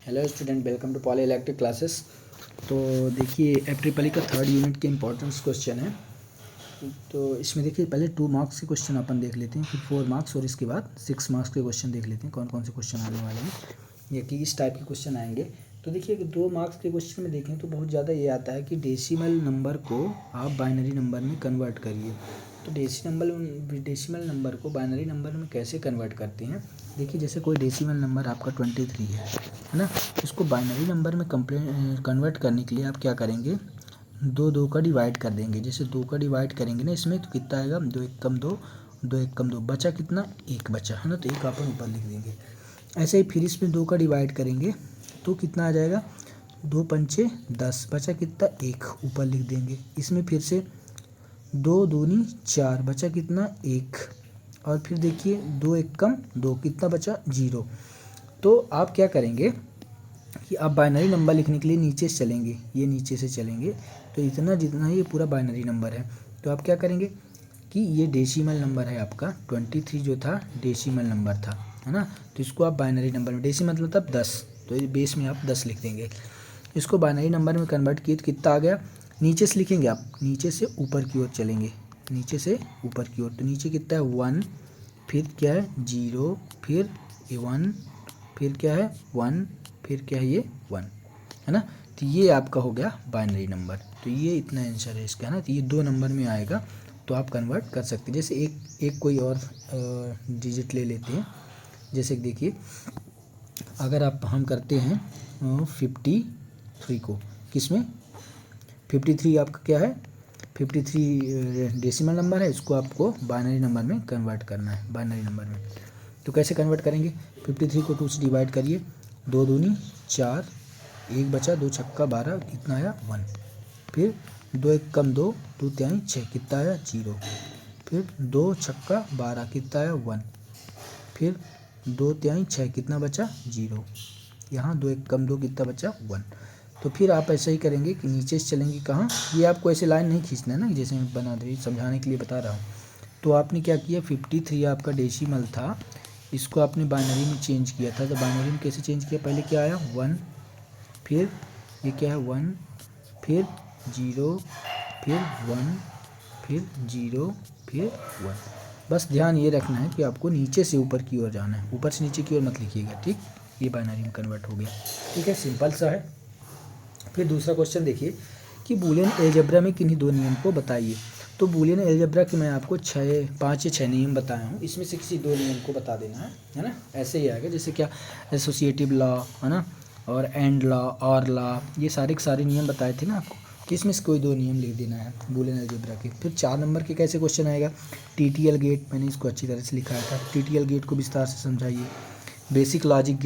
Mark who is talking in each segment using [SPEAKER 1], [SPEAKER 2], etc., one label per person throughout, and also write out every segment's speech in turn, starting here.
[SPEAKER 1] Hello student, welcome to poly electric classes. तो देखिए एप्रीपली का थर्ड यूनिट के इम्पोर्टेंस क्वेश्चन है। तो इसमें देखिए पहले 2 मार्क्स के क्वेश्चन अपन देख लेते हैं, फिर 4 मार्क्स और इसके बाद 6 मार्क्स के क्वेश्चन देख लेते हैं कौन कौन से क्वेश्चन आने वाले हैं या कि इस टाइप के क्वेश्चन आएंगे। तो देखिए 2 मार्क्स के क्वेश्चन में देखें तो बहुत ज़्यादा ये आता है कि डेसिमल नंबर को आप बाइनरी नंबर में कन्वर्ट करिए। तो डेसिमल नंबर को बाइनरी नंबर में कैसे कन्वर्ट करते हैं। देखिए जैसे कोई डेसिमल नंबर आपका 23 है ना, इसको बाइनरी नंबर में कन्वर्ट करने के लिए आप क्या करेंगे, दो का डिवाइड कर देंगे। जैसे 2 का डिवाइड करेंगे ना इसमें तो कितना आएगा, 2 एक कम 2, 2 एक कम 2, बचा कितना, 1 बचा है ना, तो 1 अपन ऊपर लिख देंगे। ऐसे ही फिर इसमें 2 का डिवाइड करेंगे तो कितना आ जाएगा, 2 पंचे 10, बचा कितना, 1 ऊपर लिख देंगे। इसमें फिर से 2 दूनी 4, बचा कितना, 1, और फिर देखिए 2 एक कम 2, कितना बचा, 0। तो आप क्या करेंगे कि आप बाइनरी नंबर लिखने के लिए नीचे से चलेंगे, ये नीचे से चलेंगे तो इतना जितना ये पूरा बाइनरी नंबर है। तो आप क्या करेंगे कि ये डेसिमल नंबर है आपका 23 जो था डेसिमल नंबर था, है ना, तो इसको आप बाइनरी नंबर में, डेसिमल मतलब 10, तो ये बेस में आप 10 लिख देंगे। इसको बाइनरी नंबर में कन्वर्ट किए तो कितना आ गया, नीचे से लिखेंगे आप, नीचे से ऊपर की ओर चलेंगे, नीचे से ऊपर की ओर। तो नीचे कितना है 1, फिर क्या है 0, फिर 1, फिर क्या है 1, फिर क्या है ये 1, है ना। तो ये आपका हो गया बाइनरी नंबर। तो ये इतना आंसर है इसका, है ना। तो ये 2 नंबर में आएगा तो आप कन्वर्ट कर सकते हैं। जैसे एक कोई और डिजिट ले लेते हैं। जैसे देखिए अगर आप हम करते हैं 53 को, किसमें 53 आपका क्या है, 53 डेसिमल नंबर है, इसको आपको बाइनरी नंबर में कन्वर्ट करना है, बाइनरी नंबर में। तो कैसे कन्वर्ट करेंगे, 53 को 2 से डिवाइड करिए, 2 दूनी 4, 1 बचा, 2 छक्का 12, कितना आया 1, फिर 2 एक कम 2, 2 तिहाई 6, कितना आया 0, फिर 2 छक्का 12, कितना आया 1, फिर 2 तिहाई 6, कितना बचा 0, यहाँ 2 एक कम 2, कितना बचा 1। तो फिर आप ऐसा ही करेंगे कि नीचे से चलेंगे कहाँ, ये आपको ऐसे लाइन नहीं खींचना है ना, जैसे मैं बना दे समझाने के लिए बता रहा हूँ। तो आपने क्या किया, 53 आपका डेसिमल था, इसको आपने बाइनरी में चेंज किया था। तो बाइनरी में कैसे चेंज किया, पहले क्या आया 1, फिर ये क्या है 1, फिर 0, फिर 1, फिर 0, फिर 1। बस ध्यान ये रखना है कि आपको नीचे से ऊपर की ओर जाना है, ऊपर से नीचे की ओर मत लिखिएगा, ठीक। ये बाइनरी में कन्वर्ट हो गया, ठीक है, सिंपल सा है। फिर दूसरा क्वेश्चन देखिए कि बूलियन अलजेब्रा में किन्हीं 2 नियम को बताइए। तो बूलियन अलजेब्रा के मैं आपको 5 या 6 नियम बताया हूँ, इसमें से किसी 2 नियम को बता देना है ना। ऐसे ही आएगा जैसे क्या, एसोसिएटिव लॉ, है ना, और एंड लॉ, और लॉ, ये सारे के सारे नियम बताए थे ना आपको, कि इसमें से कोई 2 नियम लिख देना है बूलियन अलजेब्रा के। फिर 4 नंबर के कैसे क्वेश्चन आएगा, टीटीएल गेट, मैंने इसको अच्छी तरह से लिखा था, टीटीएल गेट को विस्तार से समझाइए। बेसिक लॉजिक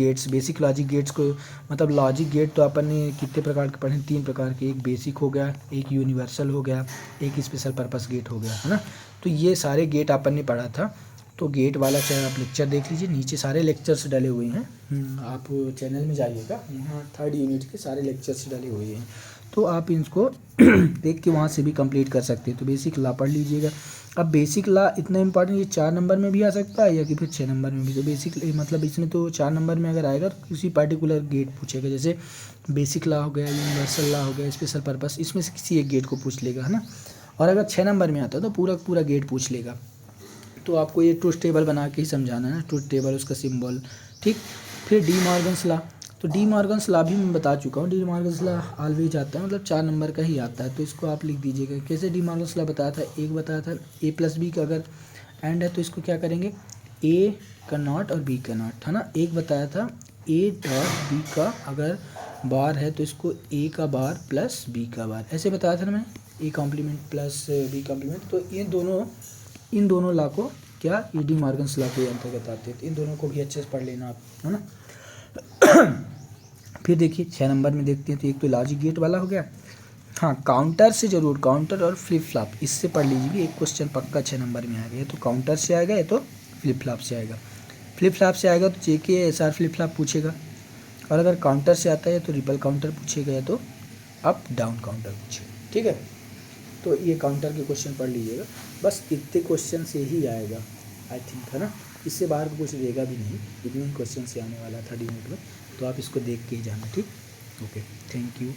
[SPEAKER 1] गेट्स को मतलब लॉजिक गेट तो अपन ने कितने प्रकार के पढ़े, 3 प्रकार के, एक बेसिक हो गया, एक यूनिवर्सल हो गया, एक स्पेशल पर्पस गेट हो गया, है ना। तो ये सारे गेट अपन ने पढ़ा था। तो गेट वाला चाहे आप लेक्चर देख लीजिए, नीचे सारे लेक्चर्स डले हुए हैं, आप चैनल में जाइएगा, यहाँ 3rd यूनिट के सारे लेक्चर्स डले हुए हैं, तो आप इनको देख के वहाँ से भी कंप्लीट कर सकते हैं। तो बेसिक लॉ पढ़ लीजिएगा। अब बेसिक लॉ इतना इंपॉर्टेंट, ये 4 नंबर में भी आ सकता है या कि फिर 6 नंबर में भी। तो बेसिक मतलब इसमें तो 4 नंबर में अगर आएगा तो किसी पर्टिकुलर गेट पूछेगा, जैसे बेसिक लॉ हो गया, यूनिवर्सल लॉ हो गया, स्पेशल पर्पस, इसमें से किसी एक गेट को पूछ लेगा, है ना। और अगर 6 नंबर में आता है तो पूरा गेट पूछ लेगा। तो आपको ये ट्रुथ टेबल बना के ही समझाना है, ट्रुथ टेबल, उसका सिंबल, ठीक। फिर डी मॉर्गन्स लॉ, तो डी मॉर्गन्स लॉ भी मैं बता चुका हूँ, डी मॉर्गन्स लॉ ऑलवेज आता है, मतलब 4 नंबर का ही आता है। तो इसको आप लिख दीजिएगा। कैसे डी मॉर्गन्स लॉ बताया था, एक बताया था ए प्लस बी का अगर एंड है तो इसको क्या करेंगे, ए का नॉट और बी का नॉट, है ना। एक बताया था ए डॉट बी का अगर बार है तो इसको ए का बार प्लस बी का बार, ऐसे बताया था ना मैंने, A complement plus B complement. तो इन दोनों लॉ को क्या, ये डी मॉर्गन्स लॉ के अंतर्गत आते हैं। तो इन दोनों को भी अच्छे से पढ़ लेना आप, है ना। फिर देखिए 6 नंबर में देखते हैं, तो एक तो लॉजिक गेट वाला हो गया। हाँ, काउंटर से जरूर, काउंटर और फ्लिप फ्लॉप, इससे पढ़ लीजिए, एक क्वेश्चन पक्का 6 नंबर में आएगा, या तो काउंटर से आएगा या तो फ्लिप फ्लॉप से आएगा। फ्लिप फ्लॉप से आएगा तो जेके एस आर फ्लिप फ्लॉप पूछेगा, और अगर काउंटर से आता है तो रिपल काउंटर पूछेगा या तो अप डाउन काउंटर पूछेगा, ठीक है। तो ये काउंटर के क्वेश्चन पढ़ लीजिएगा। बस इतने क्वेश्चन से ही आएगा आई थिंक, है ना। इससे बाहर कुछ रहेगा भी नहीं, इतने ही क्वेश्चन से आने वाला 3rd यूनिट में। तो आप इसको देख के ही जाना, ठीक। Okay, thank you.